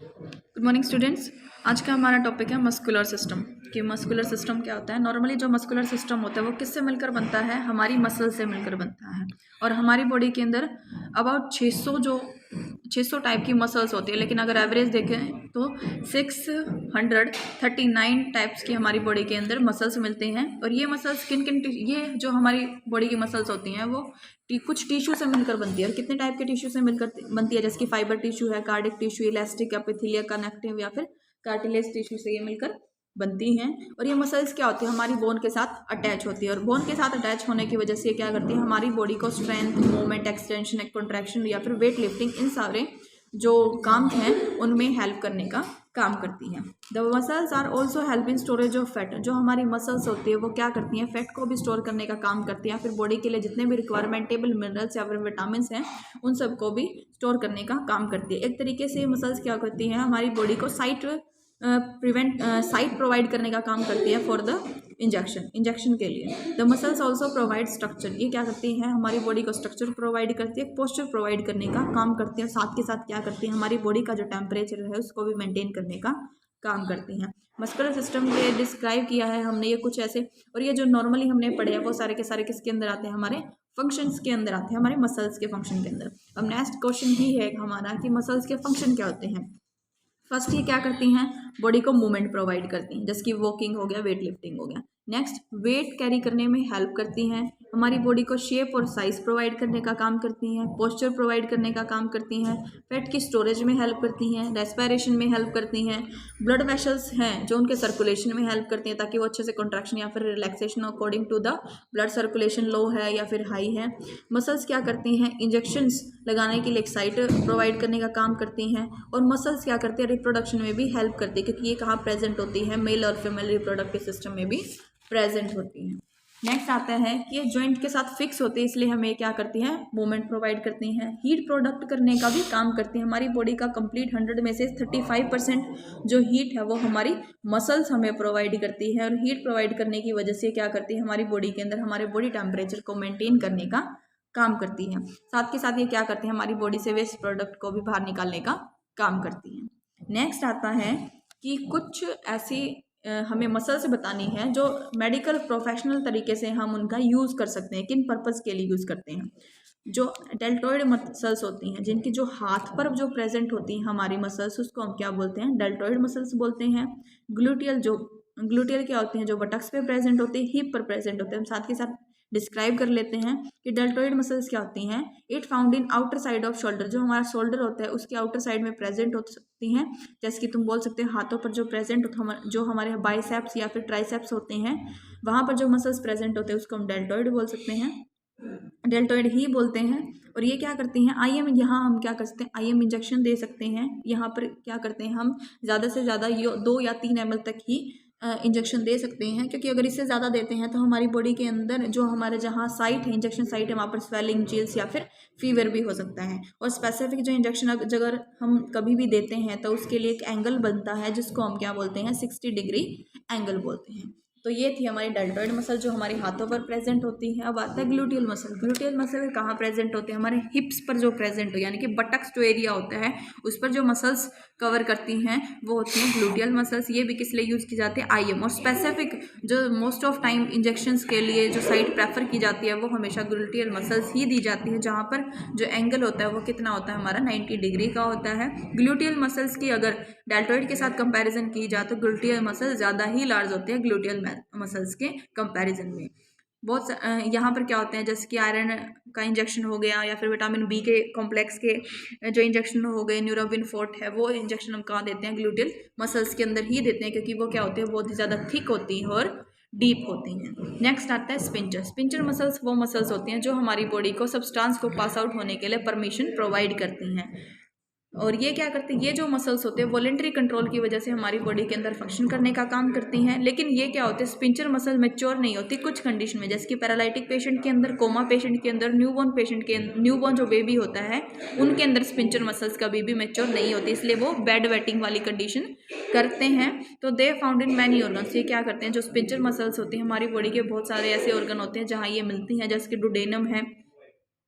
Good morning students. आज का हमारा टॉपिक है मस्कुलर सिस्टम। कि मस्कुलर सिस्टम क्या होता है। नॉर्मली जो मस्कुलर सिस्टम होता है वो किससे मिलकर बनता है, हमारी मसल से मिलकर बनता है। और हमारी बॉडी के अंदर अबाउट 600 टाइप की मसल्स होती है, लेकिन अगर एवरेज देखें तो 639 टाइप्स की हमारी बॉडी के अंदर मसल्स मिलते हैं। और ये मसल्स ये जो हमारी बॉडी की मसल्स होती हैं वो कुछ टिश्यू से मिलकर बनती है। और कितने टाइप के टिश्यू से मिलकर बनती है, जैसे कि फाइबर टिश्यू है, cardiac tissue, elastic, epithelia, connective या फिर कार्टिलेज टिश्यू से ये मिलकर बनती हैं। और ये मसल्स क्या होती है, हमारी बोन के साथ अटैच होती है। और बोन के साथ अटैच होने की वजह से ये क्या करती है, हमारी बॉडी को स्ट्रेंथ, मूवमेंट, एक्सटेंशन, कॉन्ट्रैक्शन या फिर वेट लिफ्टिंग, इन सारे जो काम हैं उनमें हेल्प करने का काम करती हैं। The muscles are also help in storage of fat. जो हमारी मसल्स होती है वो क्या करती हैं, फैट को भी स्टोर करने का काम करती हैं। फिर बॉडी के लिए जितने भी रिक्वायरमेंटेबल मिनरल्स या फिर विटामिन हैं उन सबको भी स्टोर करने का काम करती है। एक तरीके से मसल्स क्या करती हैं, हमारी बॉडी को साइट प्रोवाइड करने का काम करती है फॉर द इंजेक्शन के लिए। The muscles also provide structure. ये क्या करती है, हमारी बॉडी को स्ट्रक्चर प्रोवाइड करती है, पोस्चर प्रोवाइड करने का काम करती है। और साथ के साथ क्या करती है, हमारी बॉडी का जो टेम्परेचर है उसको भी मेंटेन करने का काम करती हैं। मस्कुलर सिस्टम ये डिस्क्राइब किया है हमने, ये कुछ ऐसे। और ये जो नॉर्मली हमने पढ़े हैं वो सारे के सारे किसके अंदर आते हैं, हमारे फंक्शंस के अंदर आते हैं, हमारे मसल्स के फंक्शन के अंदर। अब नेक्स्ट क्वेश्चन ही है हमारा कि मसल्स के फंक्शन क्या होते हैं। फर्स्ट ये क्या करती हैं, बॉडी को मूवमेंट प्रोवाइड करती हैं, जैसे कि वॉकिंग हो गया, वेट लिफ्टिंग हो गया। नेक्स्ट, वेट कैरी करने में हेल्प करती हैं, हमारी बॉडी को शेप और साइज प्रोवाइड करने का काम करती हैं, पोस्चर प्रोवाइड करने का काम करती हैं, फैट की स्टोरेज में हेल्प करती हैं, रेस्पिरेशन में हेल्प करती हैं। ब्लड वेसल्स हैं जो उनके सर्कुलेशन में हेल्प करती हैं ताकि वो अच्छे से कॉन्ट्रैक्शन या फिर relaxation according to the blood circulation low है या फिर हाई है। मसल्स क्या करती हैं, इंजेक्शंस लगाने के लिए एक साइट प्रोवाइड करने का काम करती हैं। और मसल्स क्या करती है, रिप्रोडक्शन में भी हेल्प करती है, क्योंकि ये कहाँ प्रेजेंट होती है, मेल और फीमेल रिप्रोडक्टिव सिस्टम में भी प्रेजेंट होती हैं। नेक्स्ट आता है कि ये जॉइंट के साथ फिक्स होती है, इसलिए हमें क्या करती हैं, मूवमेंट प्रोवाइड करती हैं। हीट प्रोडक्ट करने का भी काम करती हैं। हमारी बॉडी का कंप्लीट 100 में से 35% जो हीट है वो हमारी मसल्स हमें प्रोवाइड करती है। और हीट प्रोवाइड करने की वजह से क्या करती है, हमारी बॉडी के अंदर हमारे बॉडी टेम्परेचर को मेंटेन करने का काम करती है। साथ के साथ ये क्या करती है, हमारी बॉडी से वेस्ट प्रोडक्ट को भी बाहर निकालने का काम करती है। नेक्स्ट आता है कि कुछ ऐसी हमें मसल्स बतानी है जो मेडिकल प्रोफेशनल तरीके से हम उनका यूज़ कर सकते हैं। किन पर्पज़ के लिए यूज़ करते हैं, जो डेल्टॉइड मसल्स होती हैं, जिनकी जो हाथ पर जो प्रेजेंट होती हैं हमारी मसल्स, उसको हम क्या बोलते हैं, डेल्टॉइड मसल्स बोलते हैं। ग्लूटियल क्या होते हैं, जो बटक्स पे प्रेजेंट होते हैं, हिप पर प्रेजेंट होते हैं। हम साथ के साथ डिस्क्राइब कर लेते हैं कि डेल्टॉइड मसल्स क्या होती हैं। It found in outer side off shoulder. जो हमारा शोल्डर होता है उसके आउटर साइड में प्रेजेंट हो सकती हैं। जैसे कि तुम बोल सकते हो हाथों पर जो प्रेजेंट होता है, जो हमारे बाइसेप्स या फिर ट्राइसेप्स होते हैं, वहाँ पर जो मसल्स प्रेजेंट होते हैं उसको हम डेल्टॉइड बोल सकते हैं, डेल्टॉइड ही बोलते हैं। और ये क्या करती हैं, आईएम, यहाँ हम क्या कर सकते हैं, आईएम इंजेक्शन दे सकते हैं। यहाँ पर क्या करते हैं, हम ज़्यादा से ज़्यादा 2 या 3 ml तक ही इंजेक्शन दे सकते हैं, क्योंकि अगर इससे ज़्यादा देते हैं तो हमारी बॉडी के अंदर जो हमारे जहाँ साइट है, इंजेक्शन साइट है, वहाँ पर स्वेलिंग, चिल्स या फिर फीवर भी हो सकता है। और स्पेसिफिक जो इंजेक्शन अगर हम कभी भी देते हैं तो उसके लिए एक एंगल बनता है जिसको हम क्या बोलते हैं, 60 डिग्री एंगल बोलते हैं। तो ये थी हमारी डेल्टॉइड मसल जो हमारे हाथों पर प्रेजेंट होती है। अब आता है ग्लूटियल मसल। ग्लूटियल मसल कहाँ प्रेजेंट होते हैं, हमारे हिप्स पर जो प्रेजेंट हो, यानी कि बटक्स जो एरिया होता है उस पर जो मसल्स कवर करती हैं वो होती हैं ग्लूटियल मसल्स। ये भी किस लिए यूज़ की जाती है, आईएम। और स्पेसिफिक जो मोस्ट ऑफ टाइम इंजेक्शंस के लिए जो साइट प्रेफर की जाती है वो हमेशा ग्लूटियल मसल्स ही दी जाती है, जहाँ पर जो एंगल होता है वो कितना होता है, हमारा 90 डिग्री का होता है। ग्लूटियल मसल्स की अगर डेल्टॉइड के साथ कंपैरिजन की जाए तो ग्लूटियल मसल ज़्यादा ही लार्ज होते हैं ग्लूटियल मसल्स के कंपैरिजन में। बहुत यहाँ पर क्या होते हैं, जैसे कि आयरन का इंजेक्शन हो गया या फिर विटामिन बी के कॉम्प्लेक्स के जो इंजेक्शन हो गए, न्यूरोबिन फोर्ट है, वो इंजेक्शन हम कहाँ देते हैं, ग्लूटियल मसल्स के अंदर ही देते हैं, क्योंकि वो क्या होते हैं, बहुत ही ज़्यादा थिक होती हैं और डीप होती हैं। नेक्स्ट आता है स्पिंचर। स्पिंचर मसल्स वो मसल्स होती हैं जो हमारी बॉडी को सब्सटेंस को पास आउट होने के लिए परमिशन प्रोवाइड करती हैं। और ये क्या करते हैं, ये जो मसल्स होते हैं वॉलेंटरी कंट्रोल की वजह से हमारी बॉडी के अंदर फंक्शन करने का काम करती हैं। लेकिन ये क्या होते हैं, स्पिंचर मसल मैच्योर नहीं होती कुछ कंडीशन में, जैसे कि पैरालिटिक पेशेंट के अंदर, कोमा पेशेंट के अंदर, न्यूबॉर्न जो बेबी होता है उनके अंदर स्पिंचर मसल्स कभी भी मैच्योर नहीं होती, इसलिए वो बेड वेटिंग वाली कंडीशन करते हैं। तो they found in many organs. ये क्या करते हैं, जो स्पिंचर मसल्स होती हैं हमारी बॉडी के बहुत सारे ऐसे ऑर्गन होते हैं जहाँ ये मिलती हैं, जैसे कि डुडेनम है,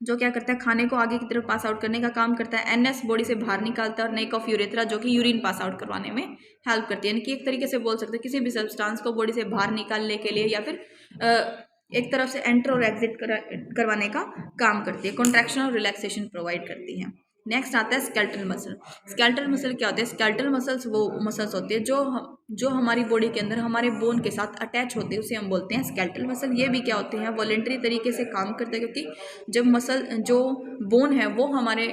जो क्या करता है, खाने को आगे की तरफ पास आउट करने का काम करता है। एनएस बॉडी से बाहर निकालता है, और नेक ऑफ यूरेथ्रा जो कि यूरिन पास आउट करवाने में हेल्प करती है। यानी कि एक तरीके से बोल सकते हैं किसी भी सब्सटेंस को बॉडी से बाहर निकालने के लिए या फिर एक तरफ से एंटर और एग्जिट करवाने का काम करती है। कॉन्ट्रैक्शन और रिलैक्सेशन प्रोवाइड करती है। नेक्स्ट आता है स्केलेटल मसल। स्केलेटल मसल क्या होते हैं? स्केलेटल मसल्स वो मसल्स होते हैं जो हमारी बॉडी के अंदर हमारे बोन के साथ अटैच होते हैं, उसे हम बोलते हैं स्केलेटल मसल। ये भी क्या होते हैं? वॉलेंटरी तरीके से काम करते हैं, क्योंकि जब मसल जो बोन है वो हमारे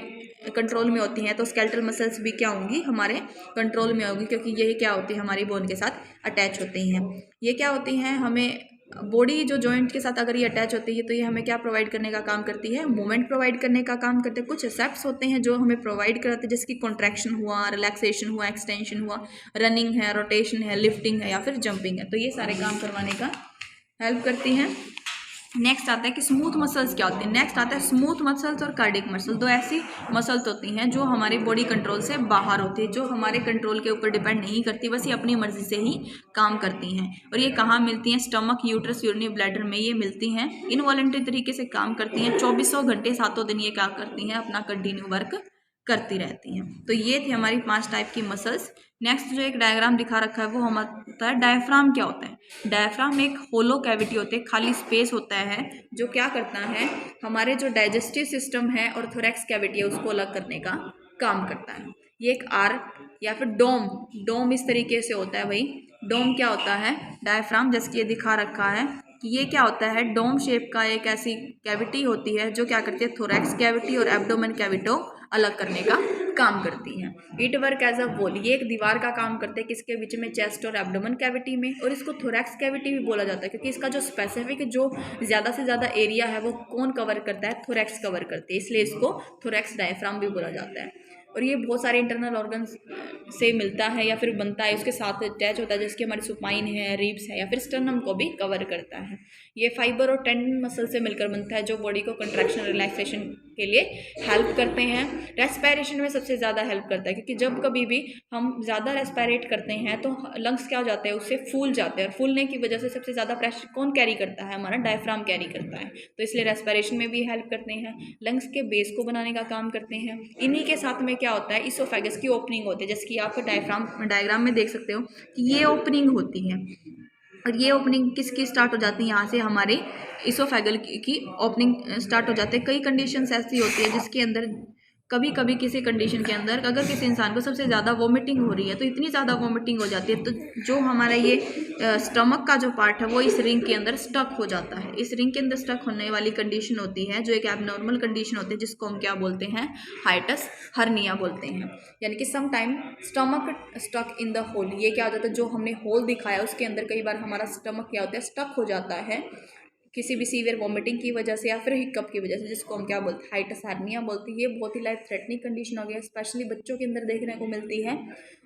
कंट्रोल में होती हैं तो स्केलेटल मसल्स भी क्या होंगी? हमारे कंट्रोल में होगी, क्योंकि यही क्या होती है? हमारी बोन के साथ अटैच होती हैं। ये क्या होती हैं? हमें बॉडी जो जॉइंट के साथ अगर ये अटैच होती है तो ये हमें क्या प्रोवाइड करने का काम करती है? मूवमेंट प्रोवाइड करने का काम करते हैं। कुछ एसेप्ट्स होते हैं जो हमें प्रोवाइड कराते हैं, जैसे कि कॉन्ट्रैक्शन हुआ, रिलैक्सेशन हुआ, एक्सटेंशन हुआ, रनिंग है, रोटेशन है, लिफ्टिंग है या फिर जंपिंग है, तो ये सारे काम करवाने का हेल्प करती हैं। नेक्स्ट आता है कि स्मूथ मसल्स क्या होती हैं। नेक्स्ट आता है स्मूथ मसल्स और कार्डियक मसल। दो ऐसी मसल्स होती हैं जो हमारी बॉडी कंट्रोल से बाहर होती है, जो हमारे कंट्रोल के ऊपर डिपेंड नहीं करती, बस ये अपनी मर्जी से ही काम करती हैं। और ये कहाँ मिलती हैं? स्टमक, यूट्रस, यूरिनरी ब्लैडर में ये मिलती हैं। इनवॉलंटरी तरीके से काम करती हैं। 2400 घंटे 7 दिन ये क्या करती हैं? अपना कंटिन्यू वर्क करती रहती हैं। तो ये थी हमारी 5 टाइप की मसल्स। नेक्स्ट जो एक डायग्राम दिखा रखा है वो हमारा होता है डायफ्राम। क्या होता है? डायफ्राम एक होलो कैविटी होती है, खाली स्पेस होता है, जो क्या करता है? हमारे जो डाइजेस्टिव सिस्टम है और थोरैक्स कैविटी है उसको अलग करने का काम करता है। ये एक आर्क या फिर डोम इस तरीके से होता है। भाई डोम क्या होता है? डायफ्राम, जैसे कि ये दिखा रखा है कि ये क्या होता है? डोम शेप का एक ऐसी कैविटी होती है जो क्या करती है? थोरैक्स कैविटी और एब्डोमेन कैविटी अलग करने का काम करती है। It work as a wall. ये एक दीवार का काम करते हैं, किसके बीच में? चेस्ट और एब्डोमेन कैविटी में। और इसको थोरैक्स कैविटी भी बोला जाता है, क्योंकि इसका जो स्पेसिफिक जो ज़्यादा से ज़्यादा एरिया है वो कौन कवर करता है? थोरैक्स कवर करती है, इसलिए इसको थोरैक्स डायफ्राम भी बोला जाता है। और ये बहुत सारे इंटरनल ऑर्गन्स से मिलता है या फिर बनता है, उसके साथ अटैच होता है, जैसे कि हमारी सुपाइन है, रिब्स है या फिर स्टर्नम को भी कवर करता है। ये फाइबर और टेंडन मसल से मिलकर बनता है, जो बॉडी को कंट्रैक्शन रिलैक्सेशन के लिए हेल्प करते हैं। रेस्पिरेशन में सबसे ज़्यादा हेल्प करता है, क्योंकि जब कभी भी हम ज़्यादा रेस्पिरेट करते हैं तो लंग्स क्या हो जाते हैं? उससे फूल जाते हैं, और फूलने की वजह से सबसे ज़्यादा प्रेशर कौन कैरी करता है? हमारा डायफ्राम कैरी करता है। तो इसलिए रेस्पिरेशन में भी हेल्प करते हैं, लंग्स के बेस को बनाने का काम करते हैं। इन्हीं के साथ में क्या होता है? इसोफेगस की ओपनिंग होती है, जैसे कि आप डायग्राम में देख सकते हो कि ये ओपनिंग होती है। और ये ओपनिंग किसकी स्टार्ट हो जाती है? यहाँ से हमारे इसोफेगल की ओपनिंग स्टार्ट हो जाते हैं। कई कंडीशंस ऐसी होती है जिसके अंदर कभी कभी किसी कंडीशन के अंदर अगर किसी इंसान को सबसे ज़्यादा वोमिटिंग हो रही है तो इतनी ज़्यादा वोमिटिंग हो जाती है तो जो हमारा ये स्टमक का जो पार्ट है वो इस रिंग के अंदर स्टक हो जाता है। इस रिंग के अंदर स्टक होने वाली कंडीशन होती है जो एक एबनॉर्मल कंडीशन होती है, जिसको हम क्या बोलते हैं? हाइटस हर्निया बोलते हैं। यानी कि some time stomach stuck in the hole. ये क्या हो जाता है? जो हमने होल दिखाया उसके अंदर कई बार हमारा स्टमक क्या होता है? स्टक हो जाता है किसी भी सीवियर वॉमिटिंग की वजह से या फिर हिकअप की वजह से, जिसको हम क्या बोलते हैं? हाइटस हर्निया बोलते हैं। ये बहुत ही लाइफ थ्रेटनिंग कंडीशन हो गई है, स्पेशली बच्चों के अंदर देखने को मिलती है।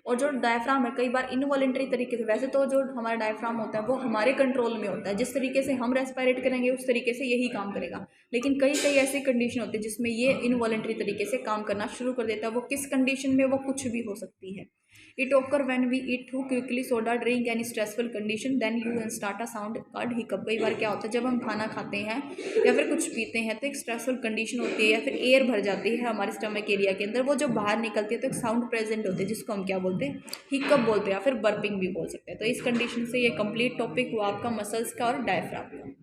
और जो डायफ्राम है कई बार इनवॉलेंटरी तरीके से, वैसे तो जो हमारा डायफ्राम होता है वो हमारे कंट्रोल में होता है, जिस तरीके से हम रेस्पिरेट करेंगे उस तरीके से यही काम करेगा। लेकिन कई कई ऐसी कंडीशन होती है जिसमें ये इनवॉलेंटरी तरीके से काम करना शुरू कर देता है। वो किस कंडीशन में? वो कुछ भी हो सकती है। It occur when we eat too quickly, soda, drink any stressful condition, then you and start a sound called hiccup। कई बार क्या होता है? जब हम खाना खाते हैं या फिर कुछ पीते हैं तो एक स्ट्रेसफुल कंडीशन होती है या फिर एयर भर जाती है हमारे स्टमक एरिया के अंदर, वो जो बाहर निकलती है तो एक साउंड प्रेजेंट होती है जिसको हम क्या बोलते हैं? हिकअप बोलते हैं या फिर बर्पिंग भी बोल सकते हैं। तो इस कंडीशन से ये कंप्लीट टॉपिक हुआ आपका मसल्स का और डायफ्राम का।